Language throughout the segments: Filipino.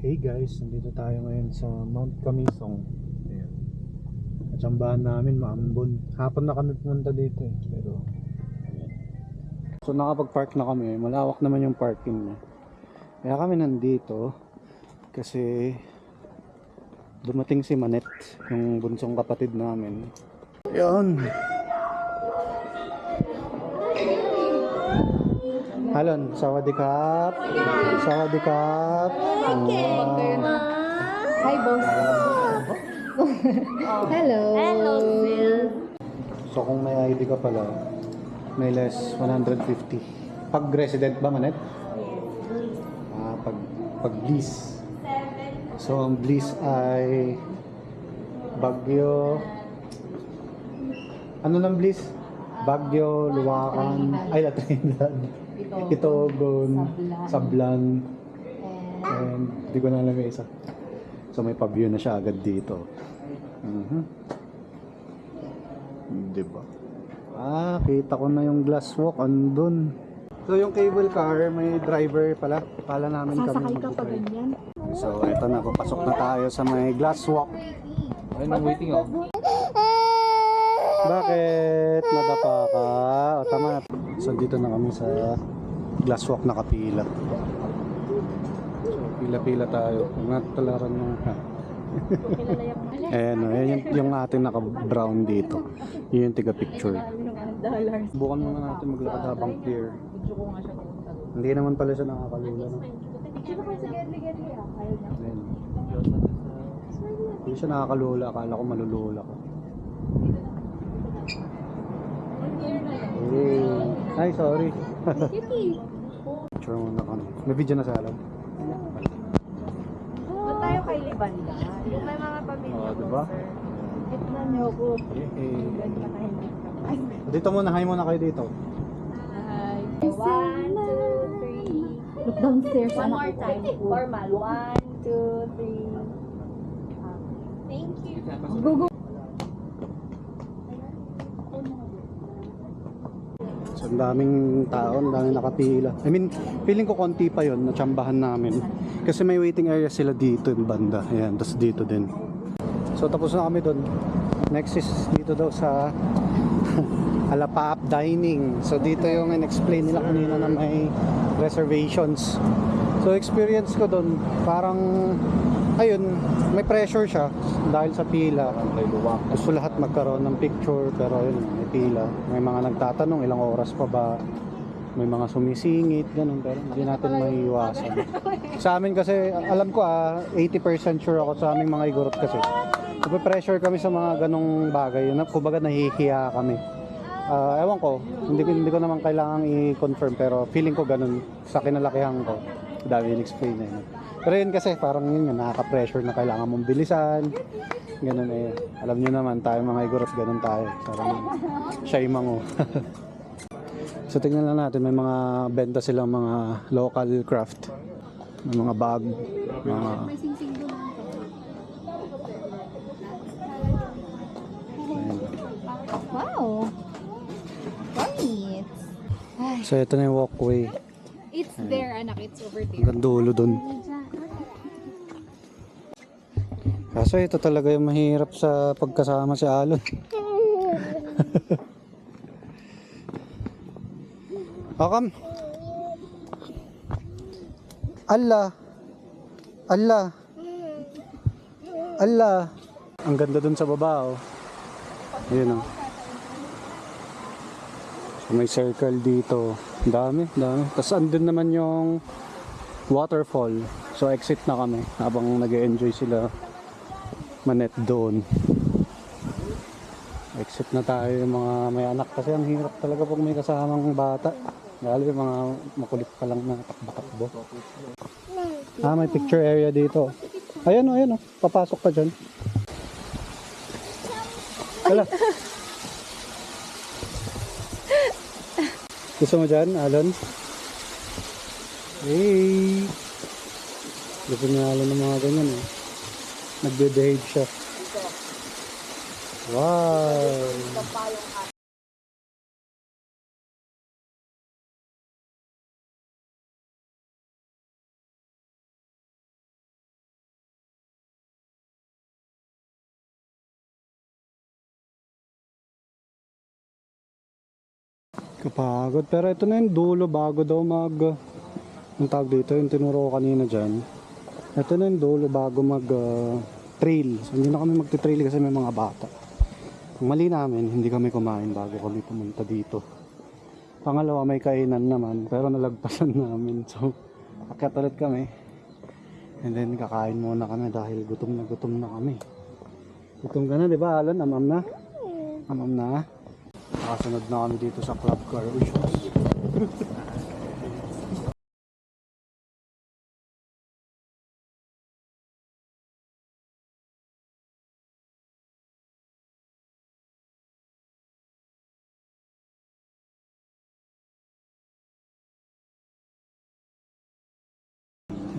Hey guys, nandito tayo ngayon sa Mount Camisong. Ayan. Natsambahan namin maambon. Hapon na kami pumunta dito eh. Pero ayan. So nakapag-park na kami. Malawak naman yung parking niya. Kaya kami nandito kasi dumating si Manet, yung bunsong kapatid namin. Ayan. Halon, sawadikap. Sawadikap. Hi, boss. Hello. Hello, Phil. So kung may ID ka pala, may less 150. Pag resident ba, Manet? Pag lease. So ang lease ay Baguio. Ano lang lease? Baguio, Luwakan, ay Trinidad, Itogon, Sablan, and di ko na alam yung isa. So may paview na siya agad dito. Diba? Kita ko na yung glass walk andun. So yung cable car, may driver pala. Kala namin kami Sasakay ka pa ganyan. So ito na, papasok na tayo sa may glass walk. Ayun ang waiting oh. Bakit? Nadapa ka? O tama. So dito na kami sa glass walk na kapila. So pila-pila tayo. Ang natalaran ng ayan yung ating naka-brown dito. Yun yung tiga-picture. Bukan muna natin maglakad habang clear. Hindi naman pala siya nakakalula. No? Ayan. Hindi siya nakakalula. Akala ko malulula ko. Ay, sorry. Picture muna kami. May video na sa alam. Doon tayo kay Libanda. Yung may mga pamilya ko, Diba? sir. Tignan niyo ako. Dito muna, hi muna kayo dito. Hi. 1, 2, 3. Look downstairs. One more time. Formal. 1, 2, 3. Thank you. Go, go. So, ang daming tao, ang daming nakapila. I mean, feeling ko konti pa yon, natsambahan namin. Kasi may waiting area sila dito yung banda. Ayan, tapos dito din. So tapos na kami doon. Next is dito daw sa Alapap Dining. So dito yung in-explain nila kanina na may reservations. So experience ko doon, parang ayun, may pressure siya dahil sa pila. Gusto lahat magkaroon ng picture pero ayun, may pila. May mga nagtatanong ilang oras pa ba. May mga sumisingit, ganun, pero hindi natin maiiwasan. Sa amin kasi, alam ko 80% sure ako sa aming mga igorot kasi. Pressure kami sa mga ganong bagay. Kumbaga nahihiya kami. Ewan ko, hindi ko naman kailangang i-confirm pero feeling ko ganun sa kinalakihan ko. Dahil in-explain na yun. Pero yun kasi parang yun nga, nakaka-pressure na kailangan mong bilisan. Ganun eh. Alam nyo naman, tayo mga igorot, ganun tayo. Parang shy mango. So tingnan lang natin, may mga benta silang mga local craft. May mga bag, mga... Wow. Right. So ito na yung walkway. It's there, anak. It's over there. Hanggang dulo dun. Kaso ito talaga yung mahirap sa pagkasama si Alon. Akam. Allah. Allah. Allah. Ang ganda dun sa baba oh. Ayun oh. So, may circle dito. Dami. Tapos andun naman yung waterfall. So exit na kami habang nag-enjoy sila Manet doon. Exit na tayo yung mga may anak kasi ang hirap talaga pag may kasamang bata. Lalo yung mga makulit pa lang na takbo-takbo. May picture area dito. Ayan o. Papasok ka dyan. Hala. Gusto mo dyan, Alon? Hey! Gusto niya Alon ng mga ganyan eh. Nagbe-behave siya. Wow! Kapagod. Pero ito na yung dulo bago daw ang tawag dito, yung tinuro ko kanina dyan. Ito na yung dulo bago trail. So, hindi na kami magte-trail kasi may mga bata. Ang mali namin, hindi kami kumain bago kami pumunta dito. Pangalawa, may kainan naman, pero nalagpasan namin. So, akyat ulit kami. And then, kakain muna kami dahil gutom na kami. Gutom ka na, di ba, Alan? Amam na? Amam na? Nakasunod na kami dito sa Club Car. Uy, shoes.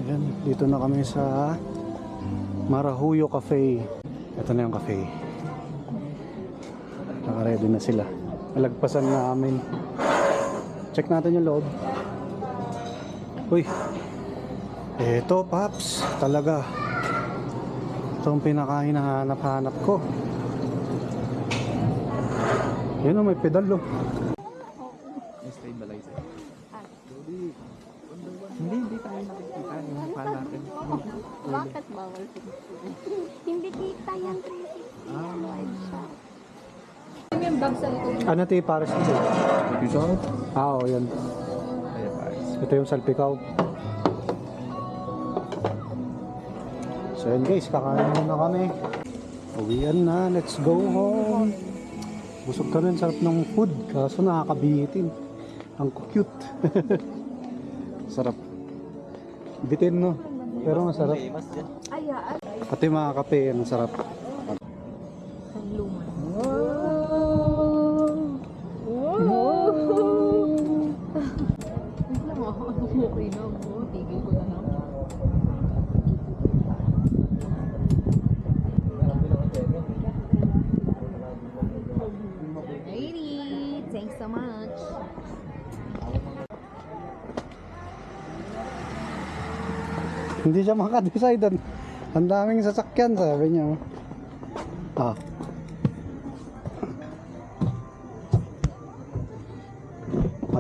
Ayan, dito na kami sa Marahuyo Cafe. Ito na yung cafe. Naka-ready na sila. Nalagpasan namin. Check natin yung loob. Uy. Eto, Paps. Talaga. Ito ang pinaka-hinahanap-hanap ko. Yun o, may pedal o. Stabilizer. Hindi tayo nakikita yung pa natin. Bakit bawal? Hindi kita yan, Tracy. Yung bag sa likod. Ano ito yung pares nito? Dito ako? Oo, yan. Ayan, pares. Ito yung salpikaw. So yan guys, kakain muna kami. Uwian na, let's go home. Busog ka rin, sarap ng food. Kaso nakakabitin. Ang cute. Sarap. Bitin no? Pero masarap. Ay, Pati mga kape, masarap. ang luman. Wait lang ako. Okay na ako. Tigil ko na lang. Alrighty. Thanks so much. Hindi siya makadecide. Ang daming sasakyan, sabi niya. Ah.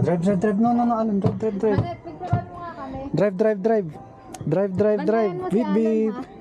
Drive. No, Alan. Drive. Manet, picturean mo nga kami. Drive. Bantayan mo si Beep. Alan, ha?